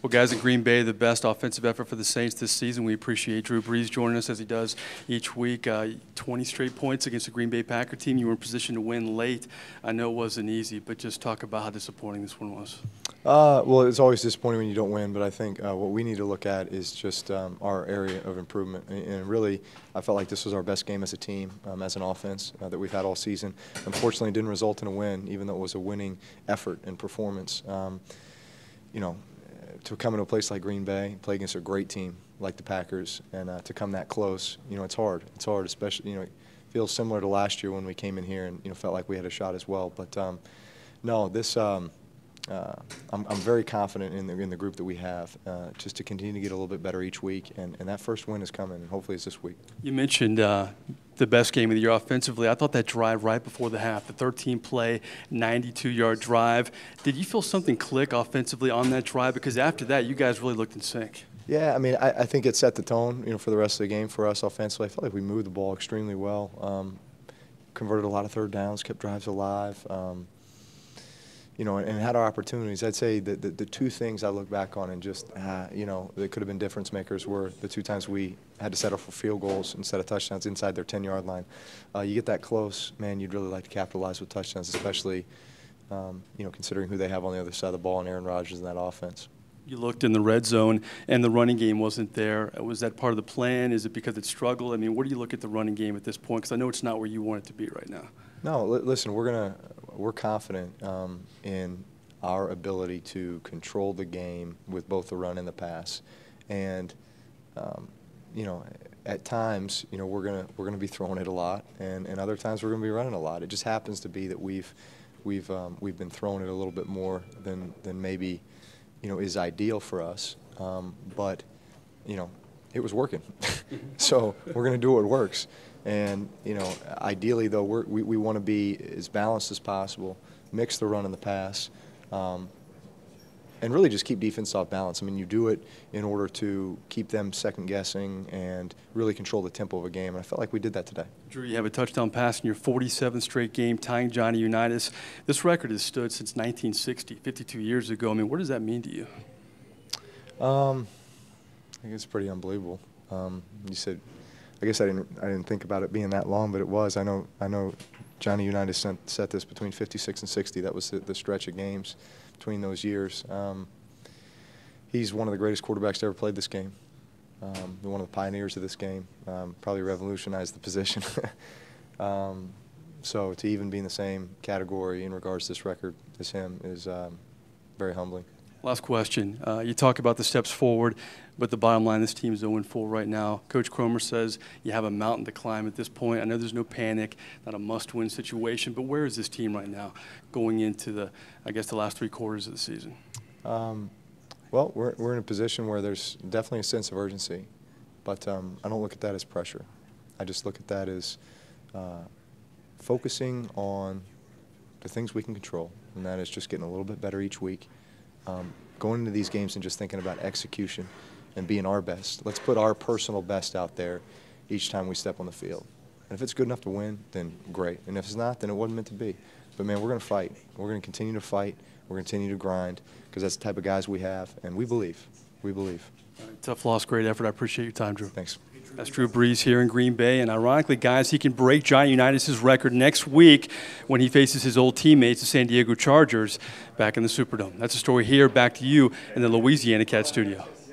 Well, guys, in Green Bay, the best offensive effort for the Saints this season. We appreciate Drew Brees joining us as he does each week. 20 straight points against the Green Bay Packer team. You were in position to win late. I know it wasn't easy, but just talk about how disappointing this one was. Well, it's always disappointing when you don't win, but I think what we need to look at is just our area of improvement. And really, I felt like this was our best game as a team, as an offense, that we've had all season. Unfortunately, it didn't result in a win, even though it was a winning effort and performance. You know, to come into a place like Green Bay, play against a great team like the Packers, and to come that close, you know, it's hard. It's hard, especially, you know, it feels similar to last year when we came in here and, you know, felt like we had a shot as well. But no, this I'm very confident in the group that we have, just to continue to get a little bit better each week, and that first win is coming, and hopefully it's this week. You mentioned the best game of the year offensively. I thought that drive right before the half, the 13-play, 92-yard drive. Did you feel something click offensively on that drive? Because after that, you guys really looked in sync. Yeah, I mean, I think it set the tone, you know, for the rest of the game for us offensively. I felt like we moved the ball extremely well, converted a lot of third downs, kept drives alive. You know, and had our opportunities. I'd say that the two things I look back on and just, you know, that could have been difference makers were the two times we had to settle for field goals instead of touchdowns inside their 10-yard line. You get that close, man, you'd really like to capitalize with touchdowns, especially, you know, considering who they have on the other side of the ball and Aaron Rodgers in that offense. You looked in the red zone, and the running game wasn't there. Was that part of the plan? Is it because it struggled? I mean, where do you look at the running game at this point? Because I know it's not where you want it to be right now. No, listen, we're confident in our ability to control the game with both the run and the pass, and you know, at times, you know, we're gonna be throwing it a lot, and other times we're gonna be running a lot. It just happens to be that we've been throwing it a little bit more than maybe, you know, is ideal for us, but you know, it was working. So we're going to do what works. And, you know, ideally, though, we want to be as balanced as possible, mix the run and the pass, and really just keep defense off balance. I mean, you do it in order to keep them second-guessing and really control the tempo of a game. And I felt like we did that today. Drew, you have a touchdown pass in your 47th straight game, tying Johnny Unitas. This record has stood since 1960, 52 years ago. I mean, what does that mean to you? I think it's pretty unbelievable. You said, I guess I didn't think about it being that long, but it was. I know Johnny Unitas set this between 56 and 60. That was the stretch of games between those years. He's one of the greatest quarterbacks to ever played this game. One of the pioneers of this game. Probably revolutionized the position. So to even be in the same category in regards to this record as him is very humbling. Last question. You talk about the steps forward, but the bottom line, this team is 0-4 right now. Coach Cromer says you have a mountain to climb at this point. I know there's no panic, not a must-win situation, but where is this team right now going into the, I guess, the last 3 quarters of the season? Well, we're in a position where there's definitely a sense of urgency, but I don't look at that as pressure. I just look at that as focusing on the things we can control, and that is just getting a little bit better each week. Going into these games and just thinking about execution and being our best. Let's put our personal best out there each time we step on the field. And if it's good enough to win, then great. And if it's not, then it wasn't meant to be. But, man, we're going to fight. We're going to continue to fight. We're going to continue to grind because that's the type of guys we have, and we believe. We believe. Tough loss, great effort. I appreciate your time, Drew. Thanks. That's Drew Brees here in Green Bay. And ironically, guys, he can break Johnny Unitas' record next week when he faces his old teammates, the San Diego Chargers, back in the Superdome. That's the story here. Back to you in the Louisiana Cat Studio.